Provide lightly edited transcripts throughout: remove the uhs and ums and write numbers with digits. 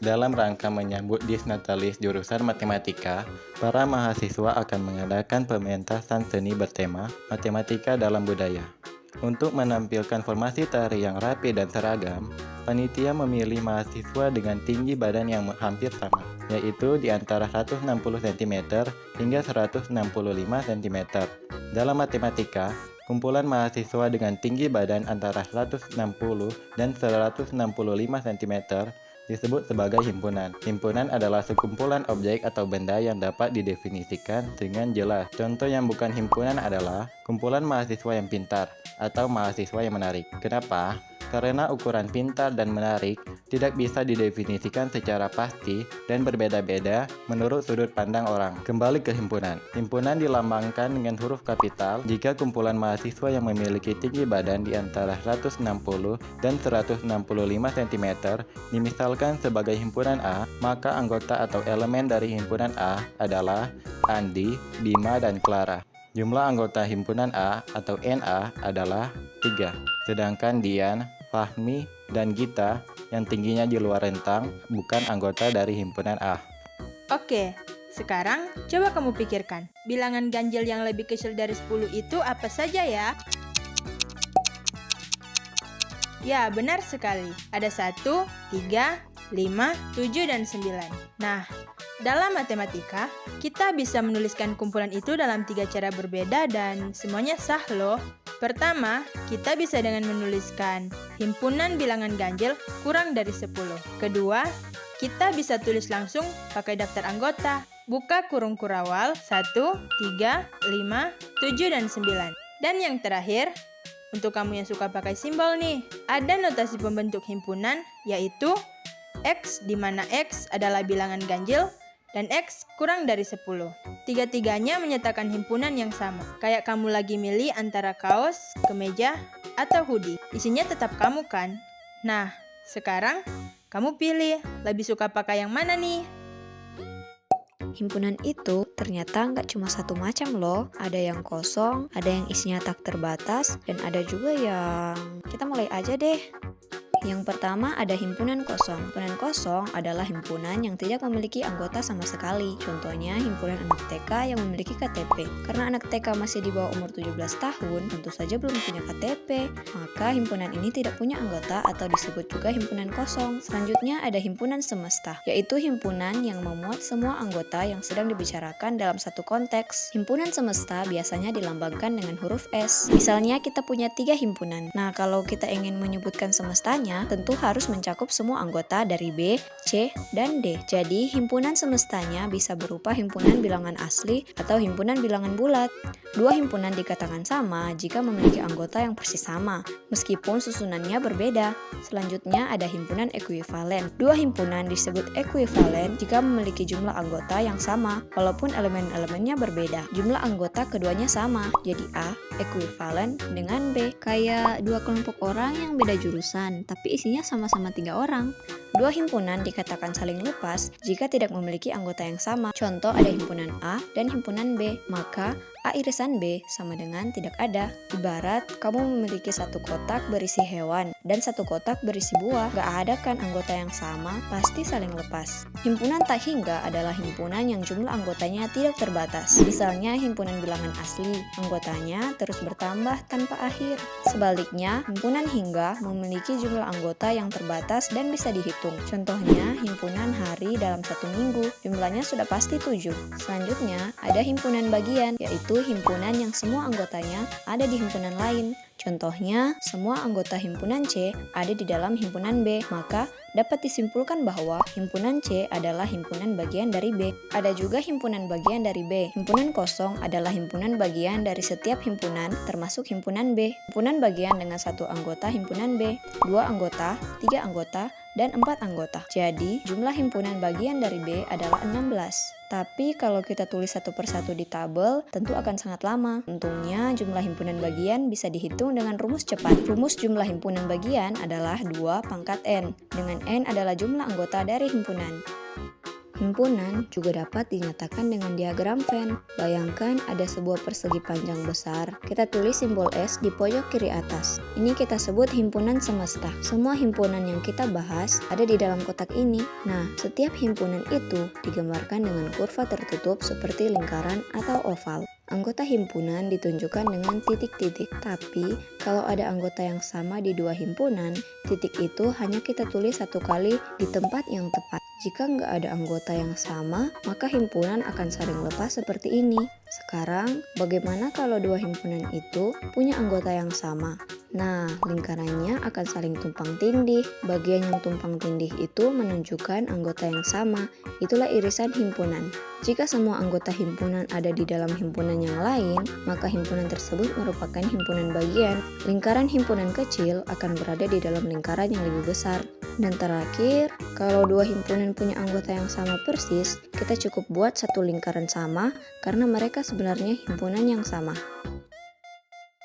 Dalam rangka menyambut Disnatalis jurusan Matematika, para mahasiswa akan mengadakan pementasan seni bertema Matematika dalam Budaya. Untuk menampilkan formasi tari yang rapi dan seragam, panitia memilih mahasiswa dengan tinggi badan yang hampir sama, yaitu di antara 160 cm hingga 165 cm. Dalam matematika, kumpulan mahasiswa dengan tinggi badan antara 160 dan 165 cm disebut sebagai himpunan. Himpunan adalah sekumpulan objek atau benda yang dapat didefinisikan dengan jelas. Contoh yang bukan himpunan adalah kumpulan mahasiswa yang pintar atau mahasiswa yang menarik. Kenapa? Karena ukuran pintar dan menarik tidak bisa didefinisikan secara pasti dan berbeda-beda menurut sudut pandang orang. Kembali ke himpunan. Himpunan dilambangkan dengan huruf kapital jika kumpulan mahasiswa yang memiliki tinggi badan di antara 160 dan 165 cm dimisalkan sebagai himpunan A, maka anggota atau elemen dari himpunan A adalah Andi, Bima, dan Clara. Jumlah anggota himpunan A atau NA adalah 3, sedangkan Dian, Fahmi, dan Gita yang tingginya di luar rentang bukan anggota dari himpunan A. Oke, sekarang coba kamu pikirkan, bilangan ganjil yang lebih kecil dari 10 itu apa saja ya? Ya, benar sekali. Ada 1, 3, 5, 7, dan 9. Nah, dalam matematika, kita bisa menuliskan kumpulan itu dalam 3 cara berbeda dan semuanya sah loh. Pertama, kita bisa dengan menuliskan himpunan bilangan ganjil kurang dari 10. Kedua, kita bisa tulis langsung pakai daftar anggota. Buka kurung kurawal 1, 3, 5, 7, dan 9. Dan yang terakhir, untuk kamu yang suka pakai simbol nih, ada notasi pembentuk himpunan yaitu X, di mana X adalah bilangan ganjil dan X kurang dari 10. Tiga-tiganya menyatakan himpunan yang sama. Kayak kamu lagi milih antara kaos, kemeja, atau hoodie. Isinya tetap kamu kan? Nah, sekarang kamu pilih, lebih suka pakai yang mana nih? Himpunan itu ternyata nggak cuma satu macam loh. Ada yang kosong, ada yang isinya tak terbatas, dan ada juga yang... Kita mulai aja deh. Yang pertama ada himpunan kosong. Himpunan kosong adalah himpunan yang tidak memiliki anggota sama sekali. Contohnya himpunan anak TK yang memiliki KTP. Karena anak TK masih di bawah umur 17 tahun, tentu saja belum punya KTP. Maka himpunan ini tidak punya anggota atau disebut juga himpunan kosong. Selanjutnya ada himpunan semesta, yaitu himpunan yang memuat semua anggota yang sedang dibicarakan dalam satu konteks. Himpunan semesta biasanya dilambangkan dengan huruf S. Misalnya kita punya 3 himpunan. Nah, kalau kita ingin menyebutkan semestanya, tentu harus mencakup semua anggota dari B, C, dan D. Jadi, himpunan semestanya bisa berupa himpunan bilangan asli atau himpunan bilangan bulat. Dua himpunan dikatakan sama jika memiliki anggota yang persis sama, meskipun susunannya berbeda. Selanjutnya ada himpunan ekuivalen. Dua himpunan disebut ekuivalen jika memiliki jumlah anggota yang sama, walaupun elemen-elemennya berbeda. Jumlah anggota keduanya sama, jadi A ekuivalen dengan B. Kayak dua kelompok orang yang beda jurusan, tapi isinya sama-sama 3 orang. Dua himpunan dikatakan saling lepas jika tidak memiliki anggota yang sama. Contoh ada himpunan A dan himpunan B, maka A irisan B sama dengan tidak ada. Ibarat kamu memiliki satu kotak berisi hewan dan satu kotak berisi buah, gak ada kan anggota yang sama, pasti saling lepas. Himpunan tak hingga adalah himpunan yang jumlah anggotanya tidak terbatas. Misalnya himpunan bilangan asli, anggotanya terus bertambah tanpa akhir. Sebaliknya, himpunan hingga memiliki jumlah anggota yang terbatas dan bisa dihitung. Contohnya, himpunan hari dalam satu minggu, jumlahnya sudah pasti 7. Selanjutnya, ada himpunan bagian, yaitu himpunan yang semua anggotanya ada di himpunan lain. Contohnya, semua anggota himpunan C ada di dalam himpunan B, maka dapat disimpulkan bahwa himpunan C adalah himpunan bagian dari B. Ada juga himpunan bagian dari B. Himpunan kosong adalah himpunan bagian dari setiap himpunan, termasuk himpunan B. Himpunan bagian dengan satu anggota himpunan B, 2 anggota, 3 anggota, dan 4 anggota. Jadi, jumlah himpunan bagian dari B adalah 16. Tapi kalau kita tulis satu persatu di tabel, tentu akan sangat lama. Untungnya, jumlah himpunan bagian bisa dihitung dengan rumus cepat. Rumus jumlah himpunan bagian adalah 2 pangkat N, dengan N adalah jumlah anggota dari himpunan. Himpunan juga dapat dinyatakan dengan diagram Venn. Bayangkan ada sebuah persegi panjang besar. Kita tulis simbol S di pojok kiri atas. Ini kita sebut himpunan semesta. Semua himpunan yang kita bahas ada di dalam kotak ini. Nah, setiap himpunan itu digambarkan dengan kurva tertutup seperti lingkaran atau oval. Anggota himpunan ditunjukkan dengan titik-titik, tapi kalau ada anggota yang sama di dua himpunan, titik itu hanya kita tulis satu kali di tempat yang tepat. Jika nggak ada anggota yang sama, maka himpunan akan saling lepas seperti ini. Sekarang, bagaimana kalau dua himpunan itu punya anggota yang sama? Nah, lingkarannya akan saling tumpang tindih. Bagian yang tumpang tindih itu menunjukkan anggota yang sama. Itulah irisan himpunan. Jika semua anggota himpunan ada di dalam himpunan yang lain, maka himpunan tersebut merupakan himpunan bagian. Lingkaran himpunan kecil akan berada di dalam lingkaran yang lebih besar. Dan terakhir, kalau dua himpunan punya anggota yang sama persis, kita cukup buat satu lingkaran sama karena mereka sebenarnya himpunan yang sama.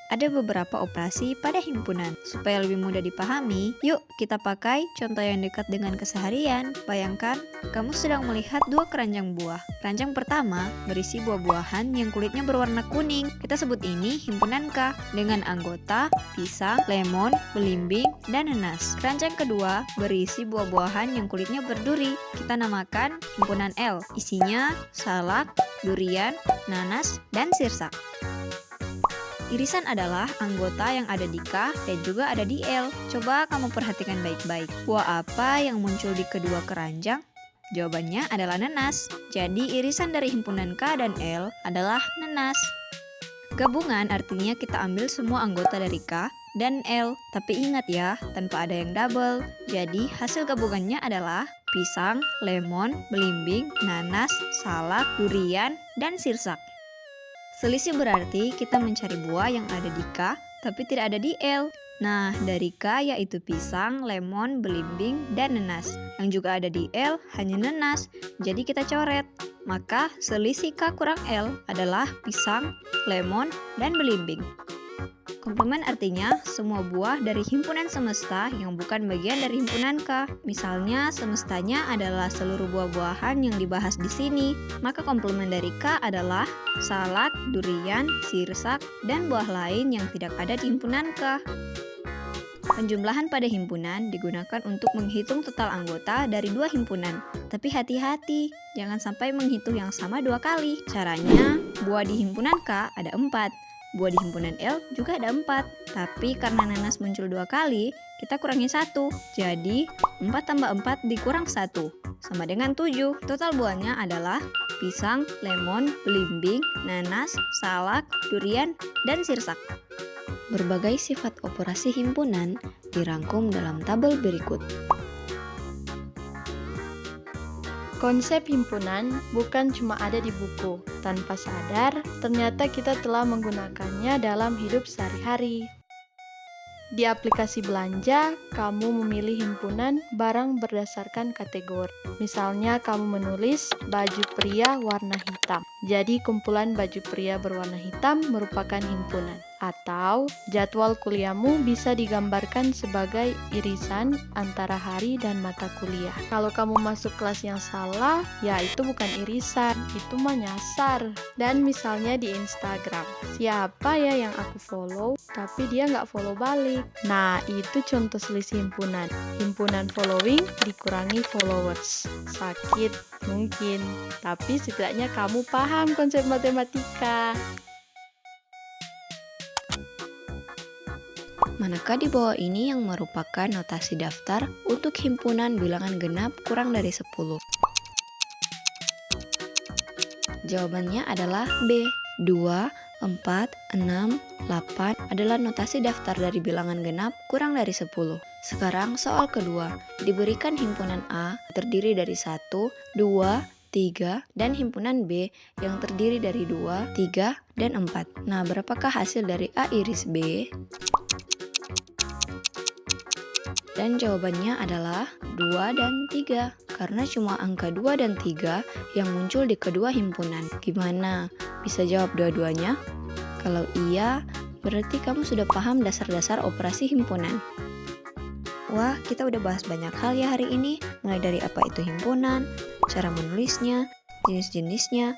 Ada beberapa operasi pada himpunan. Supaya lebih mudah dipahami, yuk kita pakai contoh yang dekat dengan keseharian. Bayangkan, kamu sedang melihat dua keranjang buah. Keranjang pertama berisi buah-buahan yang kulitnya berwarna kuning. Kita sebut ini himpunan K dengan anggota pisang, lemon, belimbing, dan nanas. Keranjang kedua berisi buah-buahan yang kulitnya berduri. Kita namakan himpunan L. Isinya salak, durian, nanas, dan sirsak. Irisan adalah anggota yang ada di K dan juga ada di L. Coba kamu perhatikan baik-baik. Buah apa yang muncul di kedua keranjang? Jawabannya adalah nanas. Jadi irisan dari himpunan K dan L adalah nanas. Gabungan artinya kita ambil semua anggota dari K dan L. Tapi ingat ya, tanpa ada yang double. Jadi hasil gabungannya adalah pisang, lemon, belimbing, nanas, salak, durian, dan sirsak. Selisih berarti kita mencari buah yang ada di K, tapi tidak ada di L. Nah, dari K yaitu pisang, lemon, belimbing, dan nanas. Yang juga ada di L hanya nanas, jadi kita coret. Maka selisih K kurang L adalah pisang, lemon, dan belimbing. Komplement artinya semua buah dari himpunan semesta yang bukan bagian dari himpunan K. Misalnya, semestanya adalah seluruh buah-buahan yang dibahas di sini. Maka komplement dari K adalah salak, durian, sirsak, dan buah lain yang tidak ada di himpunan K. Penjumlahan pada himpunan digunakan untuk menghitung total anggota dari dua himpunan. Tapi hati-hati, jangan sampai menghitung yang sama dua kali. Caranya, buah di himpunan K ada 4. Buah di himpunan L juga ada 4, tapi karena nanas muncul 2 kali, kita kurangi 1. Jadi, 4 tambah 4 dikurang 1, sama dengan 7. Total buahnya adalah pisang, lemon, belimbing, nanas, salak, durian, dan sirsak. Berbagai sifat operasi himpunan dirangkum dalam tabel berikut. Konsep himpunan bukan cuma ada di buku. Tanpa sadar, ternyata kita telah menggunakannya dalam hidup sehari-hari. Di aplikasi belanja, kamu memilih himpunan barang berdasarkan kategori. Misalnya, kamu menulis baju pria warna hitam. Jadi, kumpulan baju pria berwarna hitam merupakan himpunan. Atau, jadwal kuliahmu bisa digambarkan sebagai irisan antara hari dan mata kuliah. Kalau kamu masuk kelas yang salah, ya itu bukan irisan, itu mah nyasar. Dan misalnya di Instagram, siapa ya yang aku follow, tapi dia nggak follow balik. Nah, itu contoh selisih himpunan. Himpunan following dikurangi followers. Sakit, mungkin. Tapi setidaknya kamu paham konsep matematika. Manakah di bawah ini yang merupakan notasi daftar untuk himpunan bilangan genap kurang dari 10? Jawabannya adalah B. 2, 4, 6, 8 adalah notasi daftar dari bilangan genap kurang dari 10. Sekarang soal kedua, diberikan himpunan A terdiri dari 1, 2, 3, dan himpunan B yang terdiri dari 2, 3, dan 4. Nah, berapakah hasil dari A iris B? Dan jawabannya adalah 2 dan 3, karena cuma angka 2 dan 3 yang muncul di kedua himpunan. Gimana? Bisa jawab dua-duanya? Kalau iya, berarti kamu sudah paham dasar-dasar operasi himpunan. Wah, kita udah bahas banyak hal ya hari ini, mulai dari apa itu himpunan, cara menulisnya, jenis-jenisnya,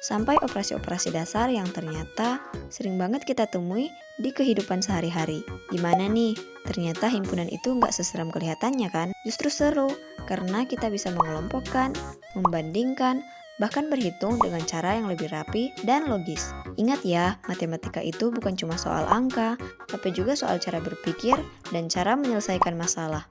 sampai operasi-operasi dasar yang ternyata sering banget kita temui di kehidupan sehari-hari. Gimana nih? Ternyata himpunan itu nggak seseram kelihatannya kan? Justru seru, karena kita bisa mengelompokkan, membandingkan, bahkan berhitung dengan cara yang lebih rapi dan logis. Ingat ya, matematika itu bukan cuma soal angka, tapi juga soal cara berpikir dan cara menyelesaikan masalah.